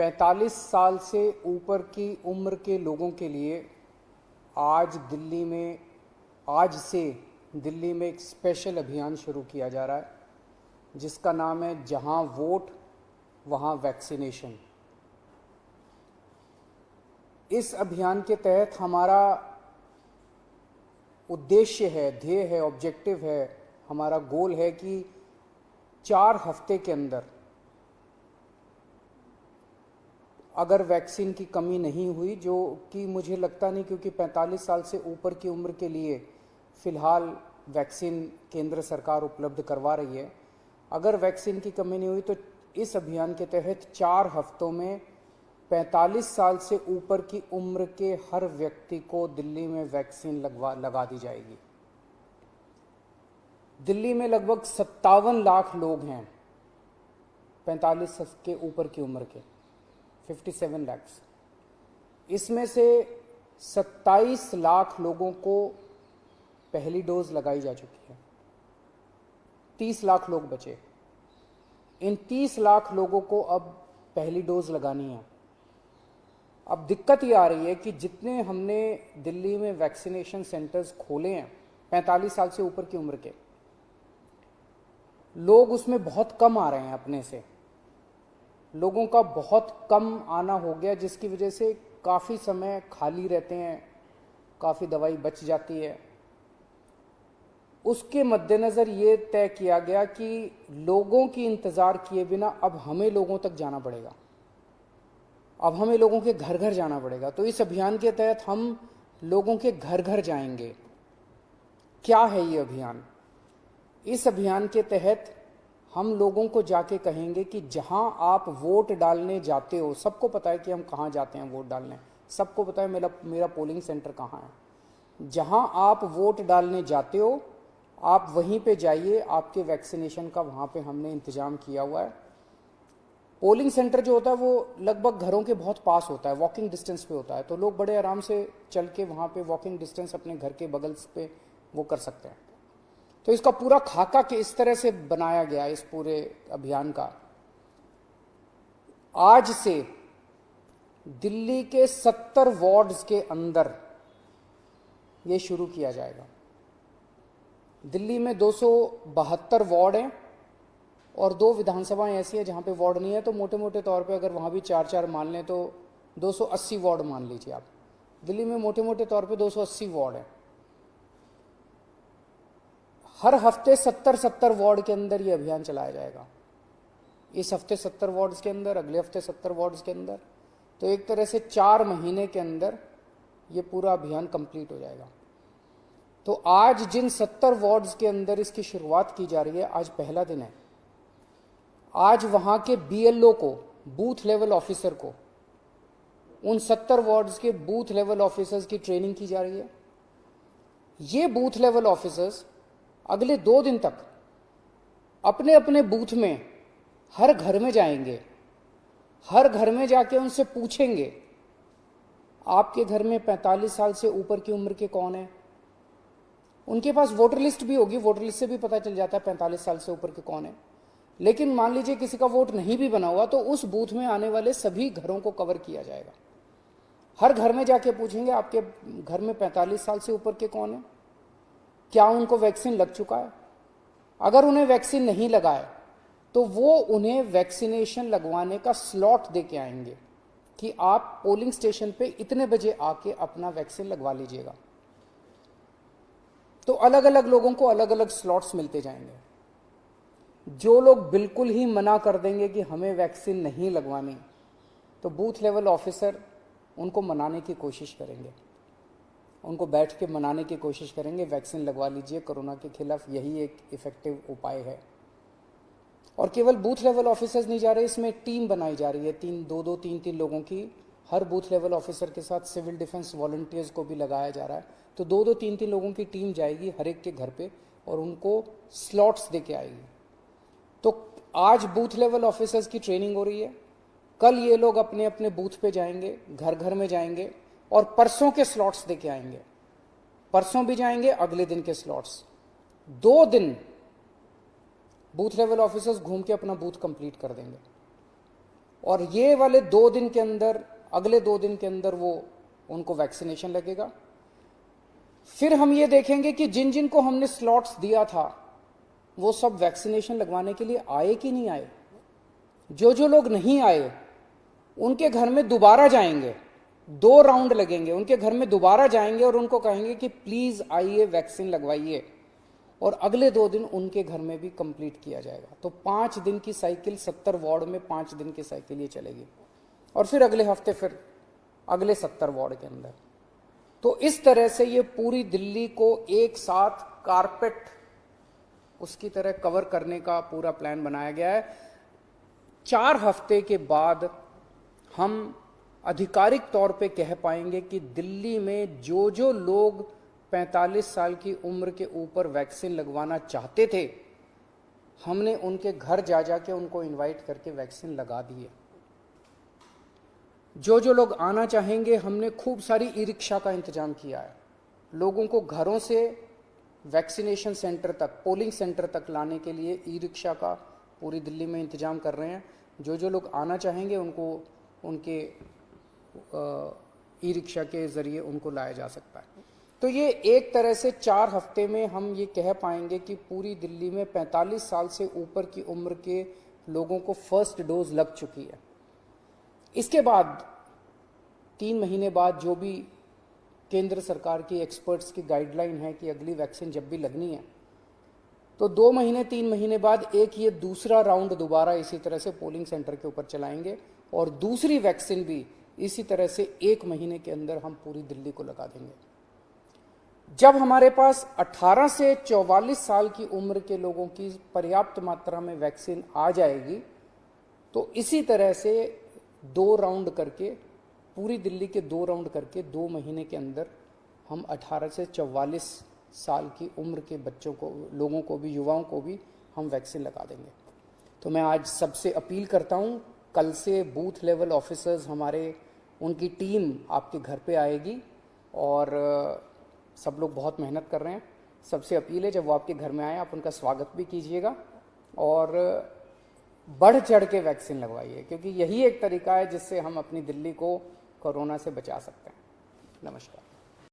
45 साल से ऊपर की उम्र के लोगों के लिए आज से दिल्ली में एक स्पेशल अभियान शुरू किया जा रहा है जिसका नाम है जहां वोट वहां वैक्सीनेशन। इस अभियान के तहत हमारा उद्देश्य है, ध्येय है, ऑब्जेक्टिव है, हमारा गोल है कि 4 हफ्ते के अंदर अगर वैक्सीन की कमी नहीं हुई, जो कि मुझे लगता नहीं, क्योंकि 45 साल से ऊपर की उम्र के लिए फ़िलहाल वैक्सीन केंद्र सरकार उपलब्ध करवा रही है। अगर वैक्सीन की कमी नहीं हुई तो इस अभियान के तहत 4 हफ्तों में 45 साल से ऊपर की उम्र के हर व्यक्ति को दिल्ली में वैक्सीन लगा दी जाएगी। दिल्ली में लगभग 57 लाख लोग हैं 45 के ऊपर की उम्र के, 57 लाख। इसमें से 27 लाख लोगों को पहली डोज लगाई जा चुकी है, 30 लाख लोग बचे। इन 30 लाख लोगों को अब पहली डोज लगानी है। अब दिक्कत ये आ रही है कि जितने हमने दिल्ली में वैक्सीनेशन सेंटर्स खोले हैं 45 साल से ऊपर की उम्र के लोग, उसमें बहुत कम आ रहे हैं। अपने से लोगों का बहुत कम आना हो गया, जिसकी वजह से काफ़ी समय खाली रहते हैं, काफ़ी दवाई बच जाती है। उसके मद्देनज़र ये तय किया गया कि लोगों की इंतज़ार किए बिना अब हमें लोगों तक जाना पड़ेगा, अब हमें लोगों के घर घर जाना पड़ेगा। तो इस अभियान के तहत हम लोगों के घर घर जाएंगे। क्या है ये अभियान? इस अभियान के तहत हम लोगों को जाके कहेंगे कि जहां आप वोट डालने जाते हो, सबको पता है कि हम कहां जाते हैं वोट डालने, सबको पता है मेरा पोलिंग सेंटर कहां है। जहां आप वोट डालने जाते हो आप वहीं पे जाइए, आपके वैक्सीनेशन का वहां पे हमने इंतजाम किया हुआ है। पोलिंग सेंटर जो होता है वो लगभग घरों के बहुत पास होता है, वॉकिंग डिस्टेंस पे होता है, तो लोग बड़े आराम से चल के वहाँ पे वॉकिंग डिस्टेंस अपने घर के बगल पे वो कर सकते हैं। तो इसका पूरा खाका के इस तरह से बनाया गया इस पूरे अभियान का। आज से दिल्ली के 70 वार्ड्स के अंदर ये शुरू किया जाएगा। दिल्ली में 272 वार्ड हैं और 2 विधानसभाएं ऐसी हैं जहां पे वार्ड नहीं है, तो मोटे मोटे तौर पे अगर वहां भी 4-4 मान लें तो 280 वार्ड मान लीजिए आप। दिल्ली में मोटे मोटे तौर पे 280 वार्ड है। हर हफ्ते 70 वार्ड के अंदर ये अभियान चलाया जाएगा। इस हफ्ते 70 वार्ड्स के अंदर, अगले हफ्ते 70 वार्ड्स के अंदर, तो एक तरह से 4 महीने के अंदर ये पूरा अभियान कंप्लीट हो जाएगा। तो आज जिन 70 वार्ड्स के अंदर इसकी शुरुआत की जा रही है, आज पहला दिन है। आज वहां के BLO को, बूथ लेवल ऑफिसर को, उन 70 वार्ड्स के बूथ लेवल ऑफिसर्स की ट्रेनिंग की जा रही है। ये बूथ लेवल ऑफिसर्स अगले 2 दिन तक अपने अपने बूथ में हर घर में जाएंगे, हर घर में जाके उनसे पूछेंगे आपके घर में 45 साल से ऊपर की उम्र के कौन है। उनके पास वोटर लिस्ट भी होगी, वोटर लिस्ट से भी पता चल जाता है 45 साल से ऊपर के कौन है। लेकिन मान लीजिए किसी का वोट नहीं भी बना हुआ, तो उस बूथ में आने वाले सभी घरों को कवर किया जाएगा। हर घर में जाके पूछेंगे आपके घर में 45 साल से ऊपर के कौन है, क्या उनको वैक्सीन लग चुका है। अगर उन्हें वैक्सीन नहीं लगा है तो वो उन्हें वैक्सीनेशन लगवाने का स्लॉट दे के आएंगे कि आप पोलिंग स्टेशन पे इतने बजे आके अपना वैक्सीन लगवा लीजिएगा। तो अलग अलग लोगों को अलग अलग स्लॉट्स मिलते जाएंगे। जो लोग बिल्कुल ही मना कर देंगे कि हमें वैक्सीन नहीं लगवानी, तो बूथ लेवल ऑफिसर उनको मनाने की कोशिश करेंगे, उनको बैठ के मनाने की कोशिश करेंगे, वैक्सीन लगवा लीजिए, कोरोना के खिलाफ यही एक इफेक्टिव उपाय है। और केवल बूथ लेवल ऑफिसर्स नहीं जा रहे, इसमें टीम बनाई जा रही है 3 लोगों की। हर बूथ लेवल ऑफिसर के साथ सिविल डिफेंस वॉलंटियर्स को भी लगाया जा रहा है। तो 2-3 लोगों की टीम जाएगी हर एक के घर पे और उनको स्लॉट्स दे के आएगी। तो आज बूथ लेवल ऑफिसर्स की ट्रेनिंग हो रही है, कल ये लोग अपने अपने बूथ पे जाएंगे, घर घर में जाएंगे और परसों के स्लॉट्स दे के आएंगे। परसों भी जाएंगे, अगले दिन के स्लॉट्स। 2 दिन बूथ लेवल ऑफिसर्स घूम के अपना बूथ कंप्लीट कर देंगे। और ये वाले 2 दिन के अंदर, अगले 2 दिन के अंदर वो उनको वैक्सीनेशन लगेगा। फिर हम ये देखेंगे कि जिन जिन को हमने स्लॉट्स दिया था वो सब वैक्सीनेशन लगवाने के लिए आए कि नहीं आए। जो जो लोग नहीं आए उनके घर में दोबारा जाएंगे, 2 राउंड लगेंगे, उनके घर में दोबारा जाएंगे और उनको कहेंगे कि प्लीज आइए वैक्सीन लगवाइए, और अगले 2 दिन उनके घर में भी कंप्लीट किया जाएगा। तो 5 दिन की साइकिल 70 वार्ड में 5 दिन की साइकिल ये चलेगी, और फिर अगले हफ्ते फिर अगले 70 वार्ड के अंदर। तो इस तरह से ये पूरी दिल्ली को एक साथ कारपेट उसकी तरह कवर करने का पूरा प्लान बनाया गया है। 4 हफ्ते के बाद हम आधिकारिक तौर पे कह पाएंगे कि दिल्ली में जो जो लोग 45 साल की उम्र के ऊपर वैक्सीन लगवाना चाहते थे, हमने उनके घर जा जाके उनको इनवाइट करके वैक्सीन लगा दी है। जो जो लोग आना चाहेंगे, हमने खूब सारी ई रिक्शा का इंतजाम किया है। लोगों को घरों से वैक्सीनेशन सेंटर तक, पोलिंग सेंटर तक लाने के लिए ई रिक्शा का पूरी दिल्ली में इंतजाम कर रहे हैं। जो जो लोग आना चाहेंगे उनको उनके ई रिक्शा के ज़रिए उनको लाया जा सकता है। तो ये एक तरह से 4 हफ्ते में हम ये कह पाएंगे कि पूरी दिल्ली में 45 साल से ऊपर की उम्र के लोगों को फर्स्ट डोज लग चुकी है। इसके बाद 3 महीने बाद जो भी केंद्र सरकार की एक्सपर्ट्स की गाइडलाइन है कि अगली वैक्सीन जब भी लगनी है, तो 2 महीने 3 महीने बाद एक ये दूसरा राउंड दोबारा इसी तरह से पोलिंग सेंटर के ऊपर चलाएंगे, और दूसरी वैक्सीन भी इसी तरह से 1 महीने के अंदर हम पूरी दिल्ली को लगा देंगे। जब हमारे पास 18 से 44 साल की उम्र के लोगों की पर्याप्त मात्रा में वैक्सीन आ जाएगी, तो इसी तरह से 2 राउंड करके, पूरी दिल्ली के 2 राउंड करके 2 महीने के अंदर हम 18 से 44 साल की उम्र के बच्चों को, लोगों को भी, युवाओं को भी हम वैक्सीन लगा देंगे। तो मैं आज सबसे अपील करता हूँ, कल से बूथ लेवल ऑफिसर्स हमारे, उनकी टीम आपके घर पे आएगी, और सब लोग बहुत मेहनत कर रहे हैं। सबसे अपील है, जब वो आपके घर में आए आप उनका स्वागत भी कीजिएगा और बढ़ चढ़ के वैक्सीन लगवाइए, क्योंकि यही एक तरीका है जिससे हम अपनी दिल्ली को कोरोना से बचा सकते हैं। नमस्कार।